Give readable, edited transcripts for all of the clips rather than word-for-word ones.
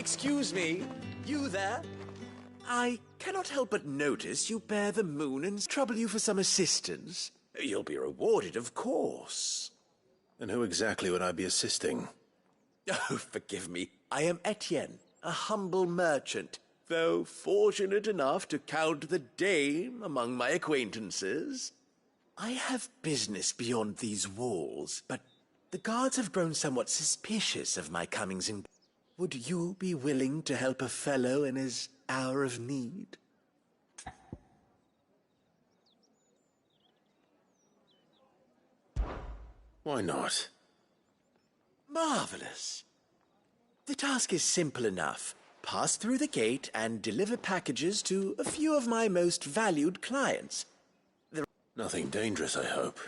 Excuse me, you there? I cannot help but notice you bear the moon and trouble you for some assistance. You'll be rewarded, of course. And who exactly would I be assisting? Oh, forgive me. I am Etienne, a humble merchant, though fortunate enough to count the dame among my acquaintances. I have business beyond these walls, but the guards have grown somewhat suspicious of my comings in. Would you be willing to help a fellow in his hour of need? Why not? Marvelous. The task is simple enough. Pass through the gate and deliver packages to a few of my most valued clients. Nothing dangerous, I hope.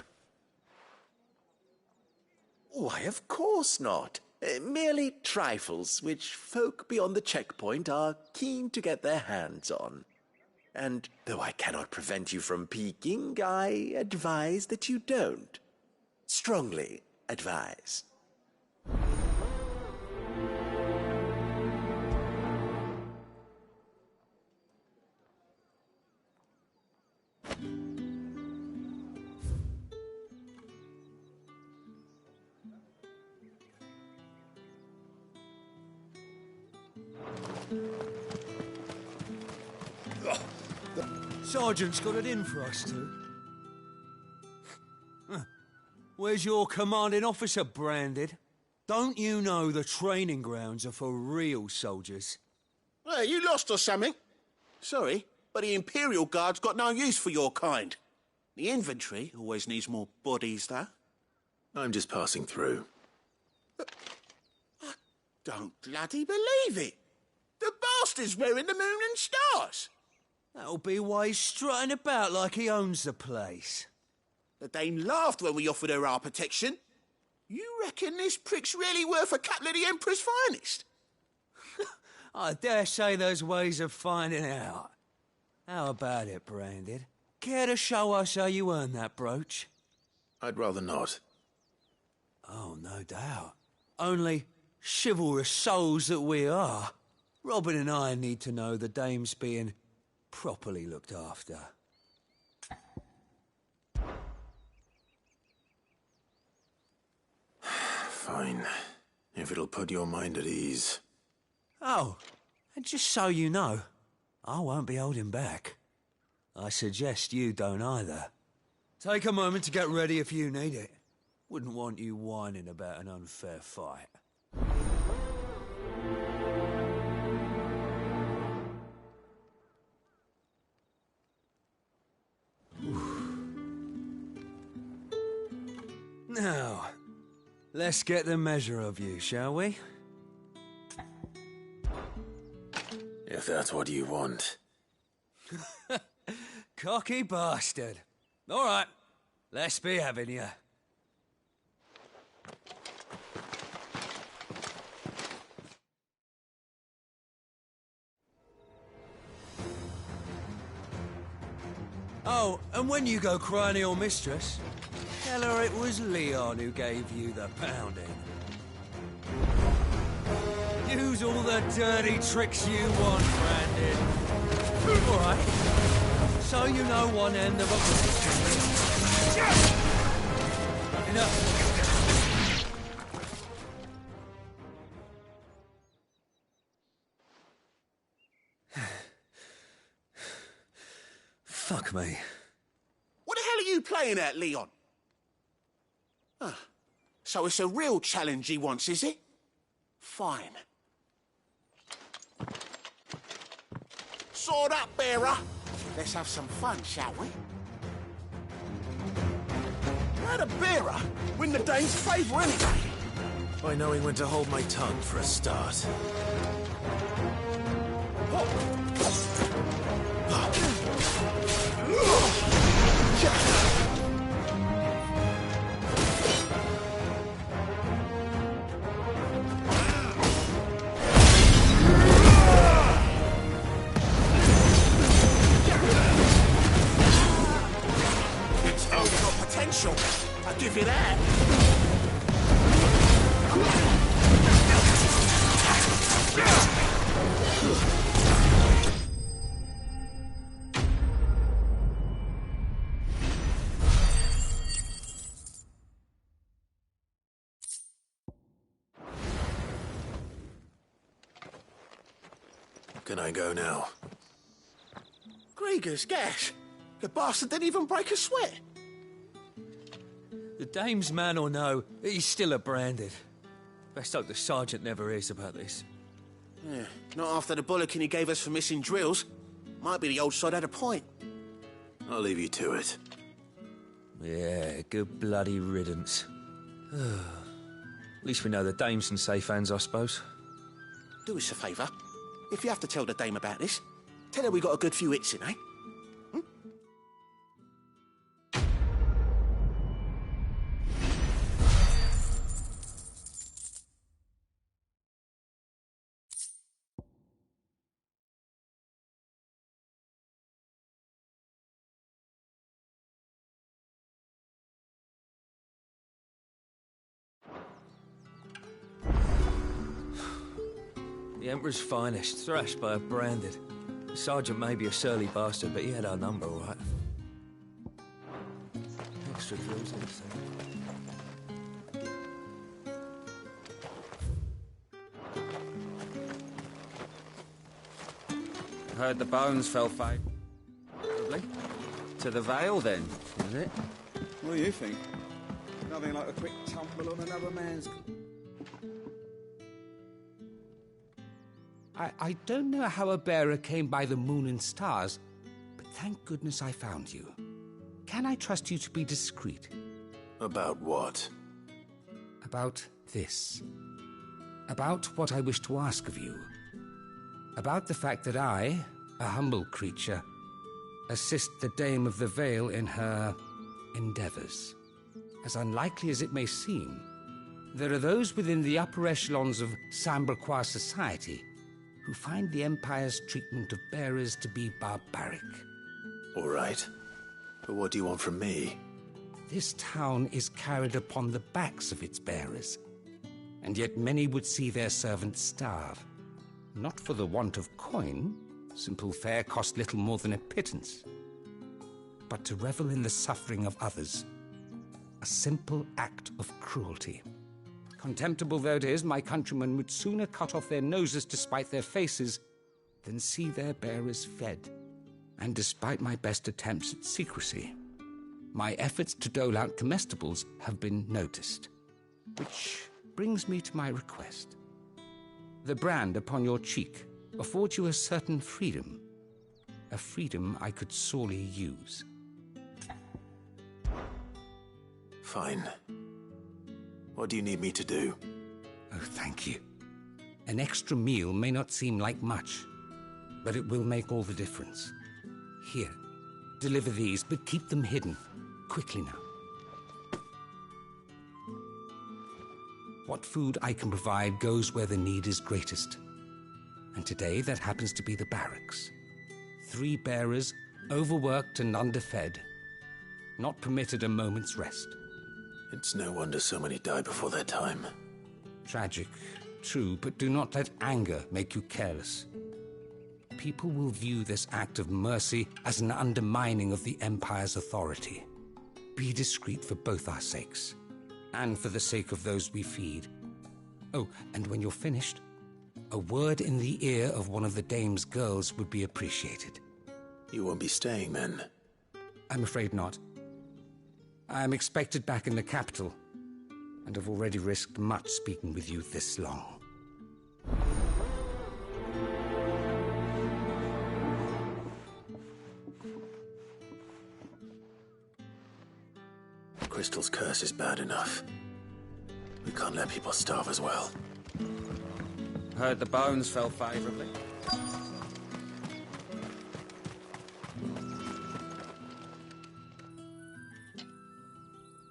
Why, of course not. Merely trifles which folk beyond the checkpoint are keen to get their hands on. And though I cannot prevent you from peeking, I advise that you don't. Strongly advise. Sergeant's got it in for us two. Where's your commanding officer branded? Don't you know the training grounds are for real soldiers? Hey, you lost or something? Sorry, but the Imperial Guard's got no use for your kind. The infantry always needs more bodies, though. I'm just passing through. I don't bloody believe it. The bastard's wearing the moon and stars. That'll be why he's strutting about like he owns the place. The Dane laughed when we offered her our protection. You reckon this prick's really worth a couple of the Emperor's finest? I dare say there's ways of finding out. How about it, Branded? Care to show us how you earned that brooch? I'd rather not. Oh, no doubt. Only chivalrous souls that we are. Robin and I need to know the dame's being properly looked after. Fine. If it'll put your mind at ease. Oh, and just so you know, I won't be holding back. I suggest you don't either. Take a moment to get ready if you need it. Wouldn't want you whining about an unfair fight. Now, let's get the measure of you, shall we? If that's what you want. Cocky bastard. All right, let's be having you. Oh, and when you go crying to your mistress, tell her it was Leon who gave you the pounding. Use all the dirty tricks you want, Brandon. All right. So you know one end of a bullet. Enough. Fuck me. What the hell are you playing at, Leon? So it's a real challenge he wants, is it? Fine. Sword up, bearer. Let's have some fun, shall we? How'd a bearer win the Dane's favour anyway? By knowing when to hold my tongue for a start. I'll give you that. Can I go now? Gregor's gas. The bastard didn't even break a sweat. The dame's man or no, he's still a branded. Best hope the sergeant never hears about this. Yeah, not after the bollocking he gave us for missing drills. Might be the old sod had a point. I'll leave you to it. Yeah, good bloody riddance. At least we know the dame's in safe hands, I suppose. Do us a favour. If you have to tell the dame about this, tell her we got a good few hits in, eh? The Emperor's finest, thrashed by a branded. The sergeant may be a surly bastard, but he had our number, all right. Extra drills in this thing. Heard the bones fell favorably to the Vale, then, is it? What do you think? Nothing like a quick tumble on another man's... I don't know how a bearer came by the moon and stars, but thank goodness I found you. Can I trust you to be discreet? About what? About this. About what I wish to ask of you. About the fact that I, a humble creature, assist the Dame of the Vale in her endeavors. As unlikely as it may seem, there are those within the upper echelons of Samberquois society who find the Empire's treatment of bearers to be barbaric. All right. But what do you want from me? This town is carried upon the backs of its bearers, and yet many would see their servants starve. Not for the want of coin, simple fare cost little more than a pittance, but to revel in the suffering of others, a simple act of cruelty. Contemptible though it is, my countrymen would sooner cut off their noses to spite their faces than see their bearers fed. And despite my best attempts at secrecy, my efforts to dole out comestibles have been noticed. Which brings me to my request. The brand upon your cheek affords you a certain freedom, a freedom I could sorely use. Fine. What do you need me to do? Oh, thank you. An extra meal may not seem like much, but it will make all the difference. Here, deliver these, but keep them hidden. Quickly now. What food I can provide goes where the need is greatest. And today, that happens to be the barracks. 3 bearers, overworked and underfed, not permitted a moment's rest. It's no wonder so many die before their time. Tragic, true, but do not let anger make you careless. People will view this act of mercy as an undermining of the Empire's authority. Be discreet for both our sakes, and for the sake of those we feed. Oh, and when you're finished, a word in the ear of one of the Dame's girls would be appreciated. You won't be staying then? I'm afraid not. I'm expected back in the capital, and have already risked much speaking with you this long. Crystal's curse is bad enough. We can't let people starve as well. Heard the bones fell favorably.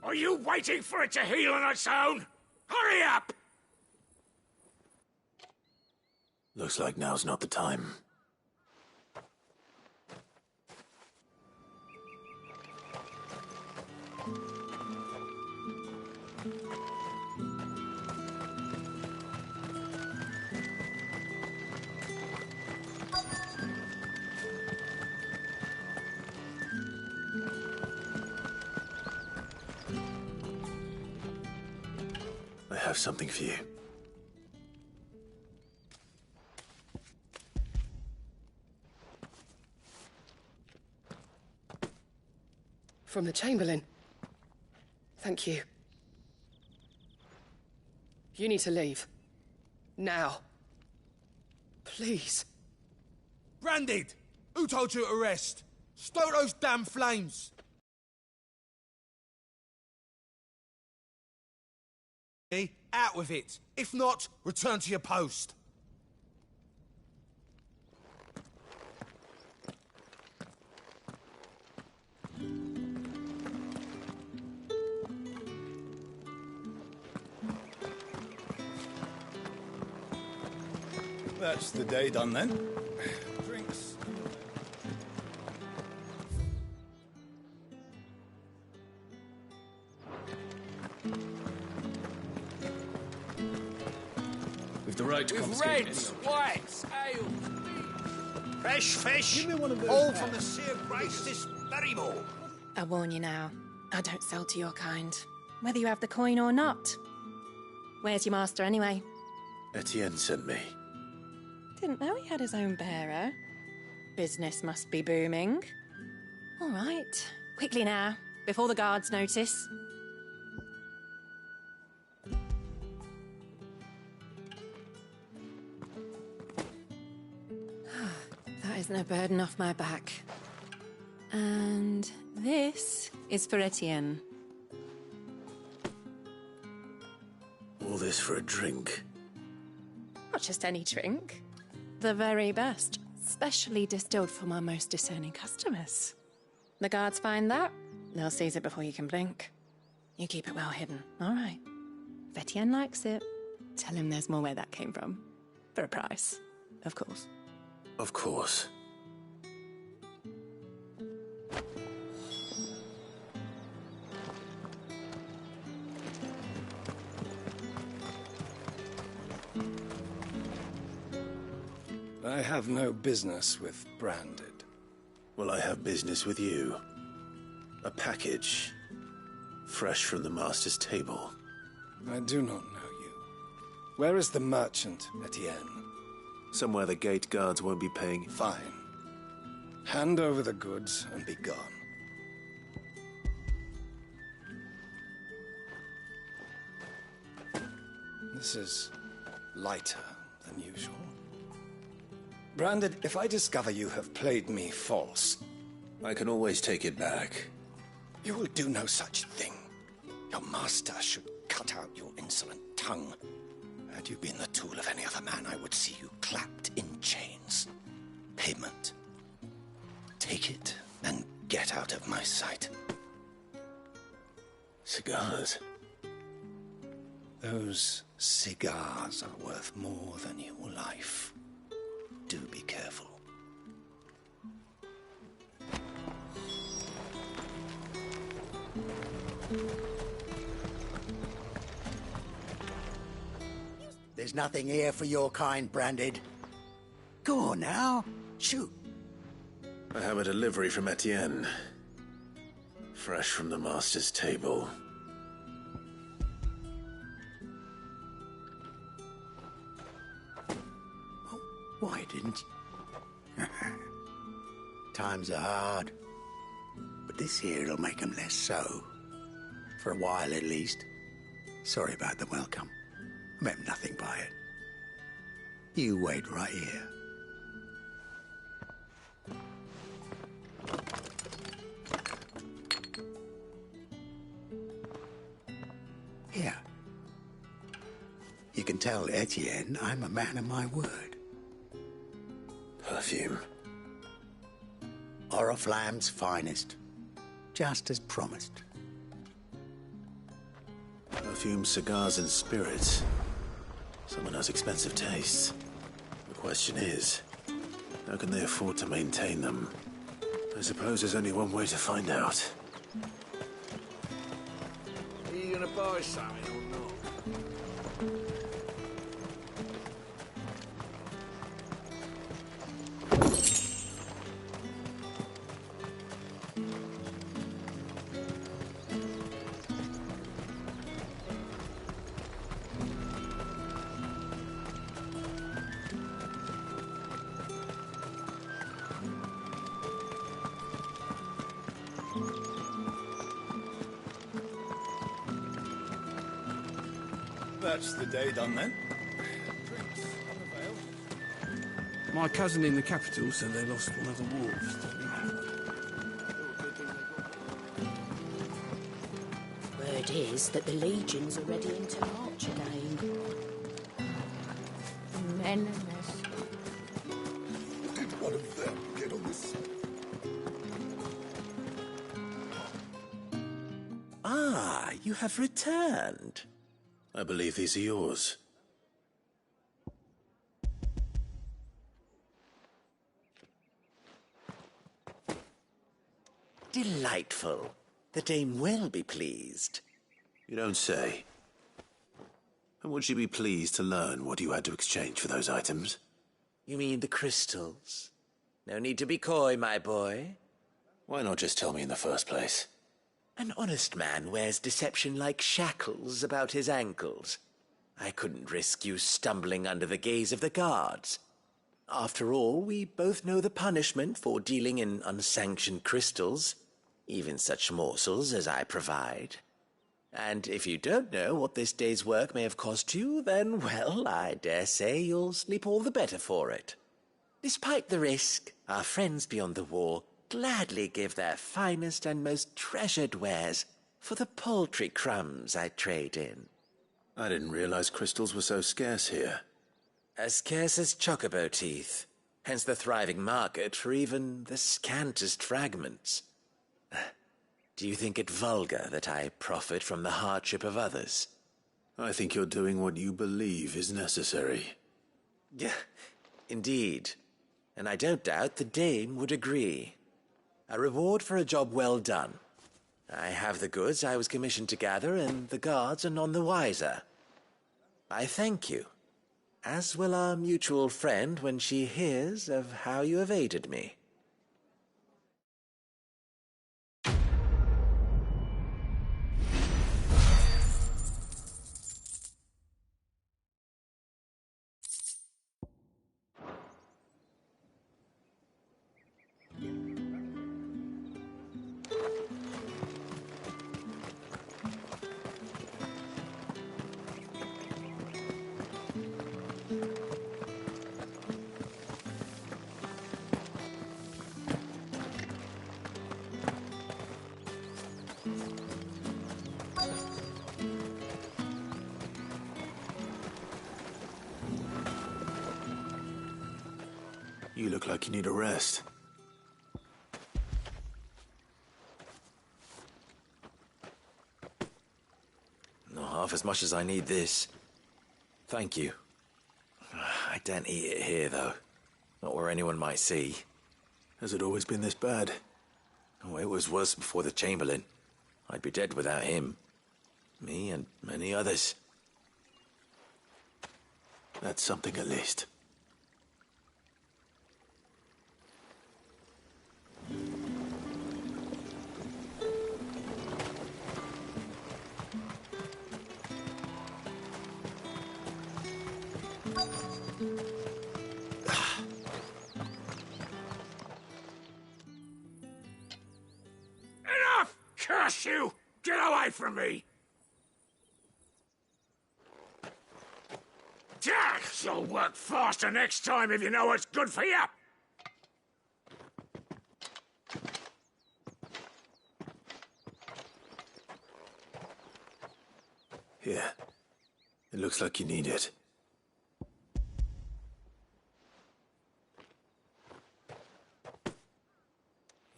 Are you waiting for it to heal on its own? Hurry up! Looks like now's not the time. I have something for you. From the Chamberlain. Thank you. You need to leave. Now. Please. Branded! Who told you to rest? Stoke those damn flames! Out with it. If not, return to your post. That's the day done then. Drinks. We've the right to With confiscate reds, whites, ales, Fresh fish! Give me one of those All packs. from the Seer Grace this very morning. I warn you now, I don't sell to your kind, whether you have the coin or not. Where's your master anyway? Etienne sent me. Didn't know he had his own bearer. Business must be booming. All right, quickly now, before the guards notice. That isn't a burden off my back. And this is for Etienne. All this for a drink. Not just any drink. The very best, specially distilled for my most discerning customers. The guards find that, they'll seize it before you can blink. You keep it well hidden, all right? If Etienne likes it, tell him there's more where that came from. For a price, of course. Of course. I have no business with Branded. Well, I have business with you. A package. Fresh from the master's table. I do not know you. Where is the merchant, Etienne? Somewhere the gate guards won't be paying. Fine. Hand over the goods and be gone. This is lighter than usual. Branded, if I discover you have played me false... I can always take it back. You will do no such thing. Your master should cut out your insolent tongue. Had you been the tool of any other man, I would see you clapped in chains. Payment. Take it and get out of my sight. Cigars. Those cigars are worth more than your life. Do be careful. There's nothing here for your kind, Branded. Go on now. Shoot. I have a delivery from Etienne. Fresh from the master's table. Why didn't you? Times are hard. But this here'll make 'em less so. For a while, at least. Sorry about the welcome. I meant nothing by it. You wait right here. Here. You can tell Etienne I'm a man of my word. Perfume. Oriflamme's finest. Just as promised. Perfume, cigars, and spirits. Someone has expensive tastes. The question is, how can they afford to maintain them? I suppose there's only one way to find out. Are you gonna buy something or not? That's the day done then. My cousin in the capital said they lost one of the wolves. Word is that the legions are ready into march again. Menace. Did one of them get on this? Ah, you have returned. I believe these are yours. Delightful. The dame will be pleased. You don't say. And would she be pleased to learn what you had to exchange for those items? You mean the crystals? No need to be coy, my boy. Why not just tell me in the first place? An honest man wears deception like shackles about his ankles. I couldn't risk you stumbling under the gaze of the guards. After all, we both know the punishment for dealing in unsanctioned crystals, even such morsels as I provide. And if you don't know what this day's work may have cost you, then, well, I dare say you'll sleep all the better for it. Despite the risk, our friends beyond the wall gladly give their finest and most treasured wares for the paltry crumbs I trade in. I didn't realize crystals were so scarce here. As scarce as chocobo teeth, hence the thriving market for even the scantest fragments. Do you think it vulgar that I profit from the hardship of others? I think you're doing what you believe is necessary. Indeed, and I don't doubt the dame would agree. A reward for a job well done. I have the goods I was commissioned to gather, and the guards are none the wiser. I thank you, as will our mutual friend when she hears of how you have aided me. You look like you need a rest. Not half as much as I need this. Thank you. I daren't eat it here, though. Not where anyone might see. Has it always been this bad? Oh, it was worse before the Chamberlain. I'd be dead without him. Me and many others. That's something at least. Enough! Curse you! Get away from me! You'll work faster next time if you know what's good for you! Here. It looks like you need it.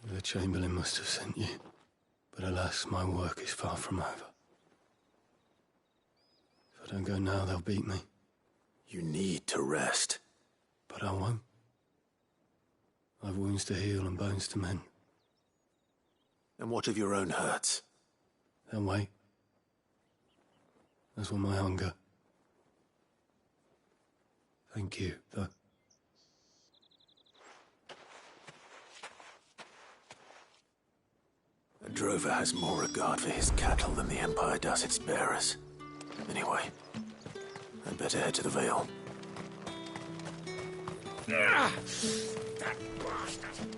The Chamberlain must have sent you. But alas, my work is far from over. If I don't go now, they'll beat me. You need to rest. But I won't. I've wounds to heal and bones to mend. And what of your own hurts? They'll wait. As will my hunger. Thank you, though. A drover has more regard for his cattle than the Empire does its bearers. Anyway, I'd better head to the Vale. That bastard!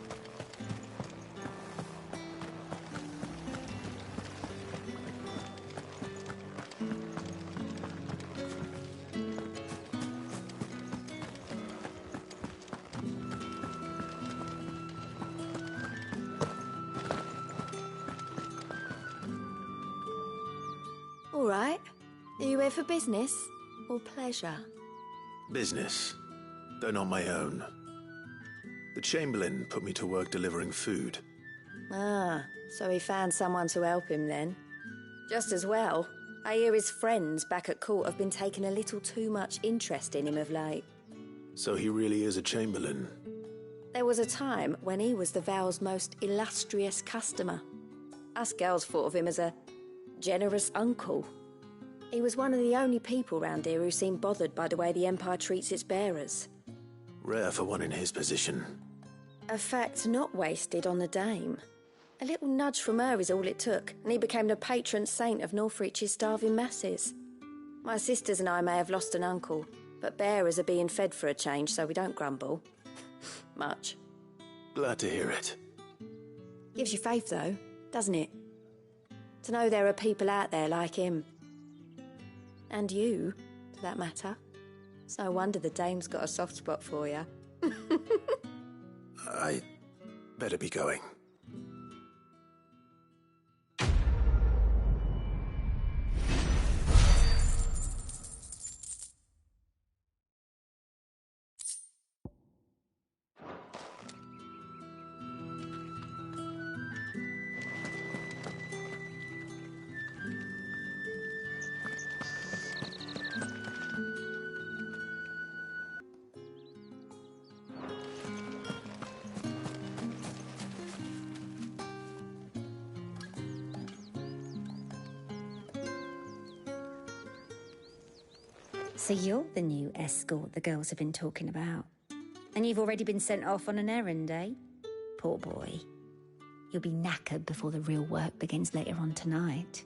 right. Are you here for business or pleasure? Business, though not my own. The Chamberlain put me to work delivering food. Ah, so he found someone to help him then. Just as well. I hear his friends back at court have been taking a little too much interest in him of late. So he really is a Chamberlain? There was a time when he was the Vale's most illustrious customer. Us girls thought of him as a generous uncle. He was one of the only people round here who seemed bothered by the way the Empire treats its bearers. Rare for one in his position. A fact not wasted on the dame. A little nudge from her is all it took, and he became the patron saint of Northreach's starving masses. My sisters and I may have lost an uncle, but bearers are being fed for a change, so we don't grumble. Much. Glad to hear it. Gives you faith, though, doesn't it? To know there are people out there like him. And you, for that matter. It's no wonder the dame's got a soft spot for you. I better be going. So you're the new escort the girls have been talking about. And you've already been sent off on an errand, eh? Poor boy. You'll be knackered before the real work begins later on tonight.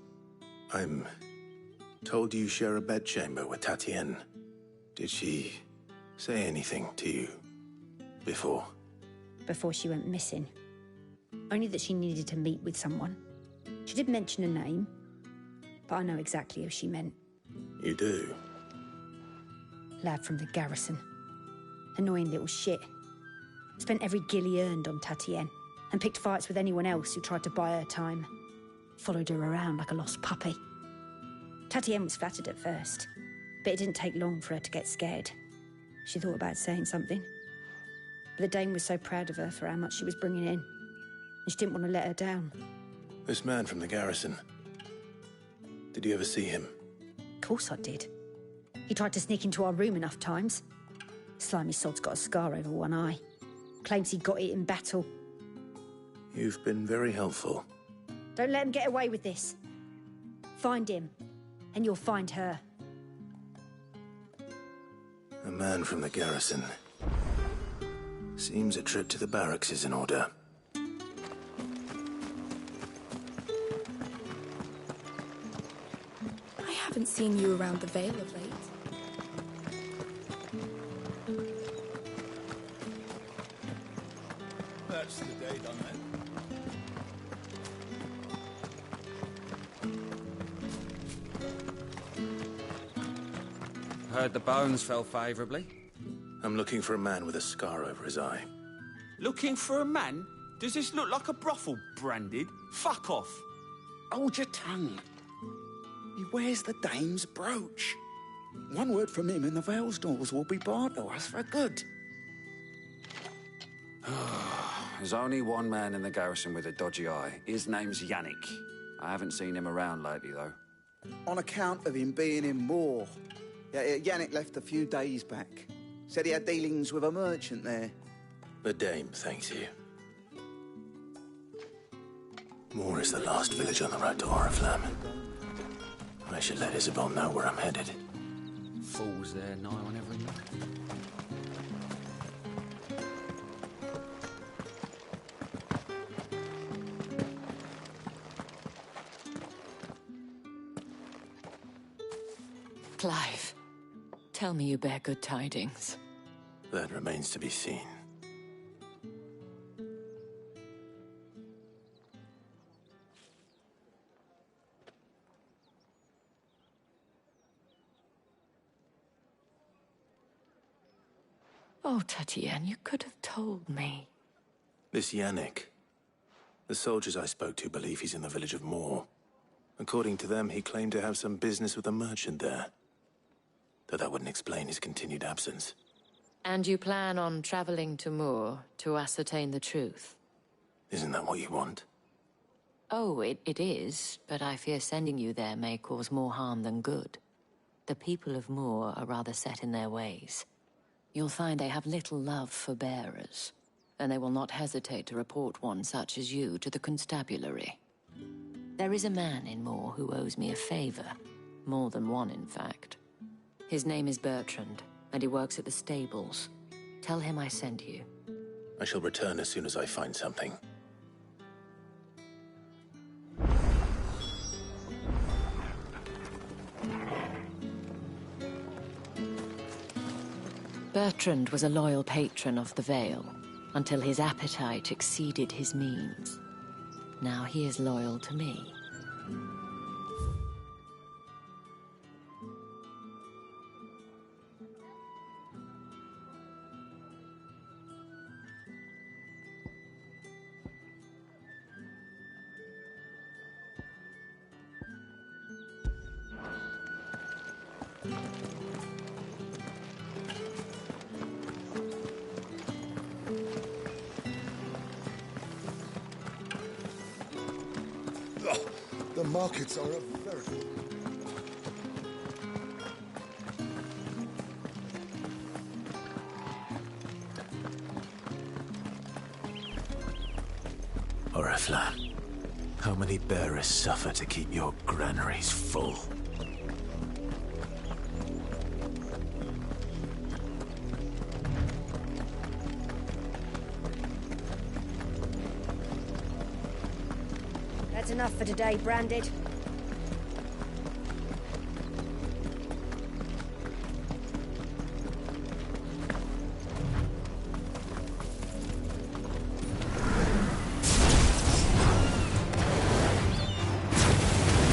I'm told you share a bedchamber with Tatienne. Did she say anything to you before? Before she went missing. Only that she needed to meet with someone. She did mention a name, but I know exactly who she meant. You do? Lad from the garrison. Annoying little shit. Spent every guil he earned on Tatienne, and picked fights with anyone else who tried to buy her time. Followed her around like a lost puppy. Tatienne was flattered at first, but it didn't take long for her to get scared. She thought about saying something. But the dame was so proud of her for how much she was bringing in, and she didn't want to let her down. This man from the garrison. Did you ever see him? Of course I did. He tried to sneak into our room enough times. Slimy sod's got a scar over one eye. Claims he got it in battle. You've been very helpful. Don't let him get away with this. Find him, and you'll find her. A man from the garrison. Seems a trip to the barracks is in order. I haven't seen you around the Vale of late. That's the day done then. Heard the bones fell favourably. I'm looking for a man with a scar over his eye. Looking for a man? Does this look like a brothel, Branded? Fuck off. Hold your tongue. He wears the dame's brooch. One word from him and the Vale's doors will be barred to us for good. There's only one man in the garrison with a dodgy eye. His name's Yannick. I haven't seen him around lately, though. On account of him being in war. Yeah, Yannick left a few days back. Said he had dealings with a merchant there. The dame thanks you. Moor is the last village on the road to Oriflamme. I should let Isabel know where I'm headed. Fools there, nigh on every man. Clive, tell me you bear good tidings. That remains to be seen. Oh, Tatienne, you could have told me. This Yannick. The soldiers I spoke to believe he's in the village of Moor. According to them, he claimed to have some business with a merchant there. Though that wouldn't explain his continued absence. And you plan on traveling to Moor to ascertain the truth? Isn't that what you want? Oh, it is, but I fear sending you there may cause more harm than good. The people of Moor are rather set in their ways. You'll find they have little love for bearers, and they will not hesitate to report one such as you to the constabulary. There is a man in Moor who owes me a favor. More than one, in fact. His name is Bertrand, and he works at the stables. Tell him I sent you. I shall return as soon as I find something. Bertrand was a loyal patron of the Vale, until his appetite exceeded his means. Now he is loyal to me. The markets are a very... Oriflamme, how many bearers suffer to keep your granaries full? That's enough for today, Branded.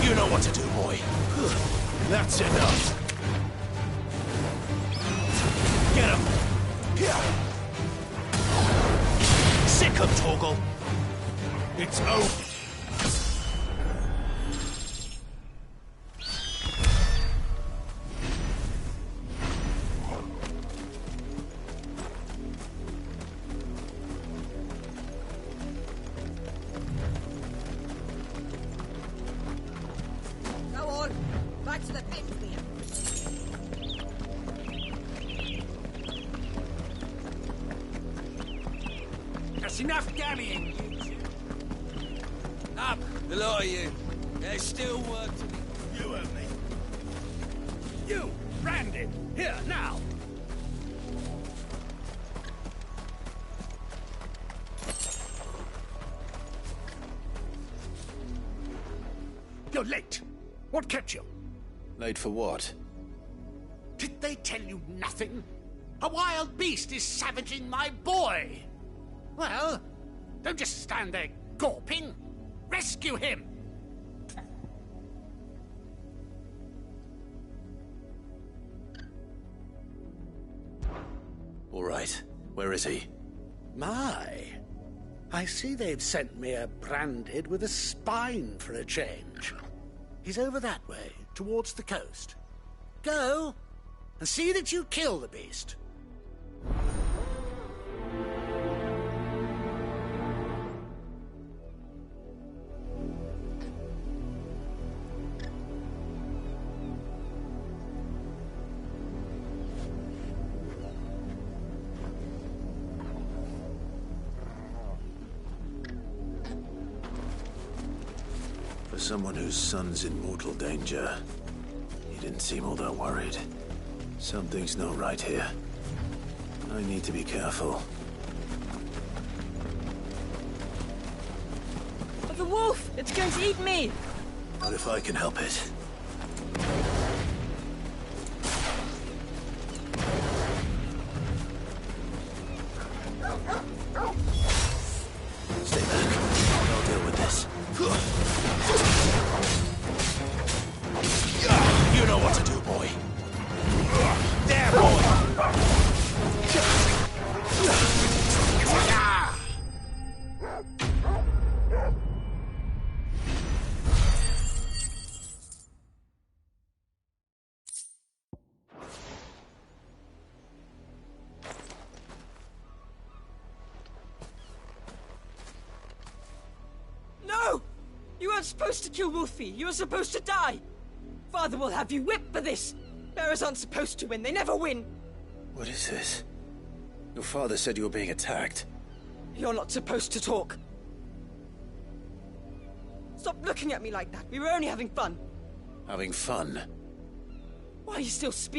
You know what to do, boy. That's enough. Get him. Sick of Torgal. It's over. Back to the pins, That's enough dallying, you two. Up, the lot of you. There's still work to do. You and me. You, Branded, here, now. You're late. What kept you? Late for what? Did they tell you nothing? A wild beast is savaging my boy. Well, don't just stand there gawping. Rescue him. All right. Where is he? My. I see they've sent me a Branded with a spine for a change. He's over that way, towards the coast. Go, and see that you kill the beast. For someone whose son's in mortal danger, he didn't seem all that worried. Something's not right here. I need to be careful. But the wolf! It's going to eat me! What if I can help it? Stay back. I'll deal with this. You know what to do, boy. There, boy. weren't supposed to kill Wolfie. You were supposed to die. Father will have you whipped for this. Bearers aren't supposed to win. They never win. What is this? Your father said you were being attacked. You're not supposed to talk. Stop looking at me like that. We were only having fun. Having fun? Why are you still speaking?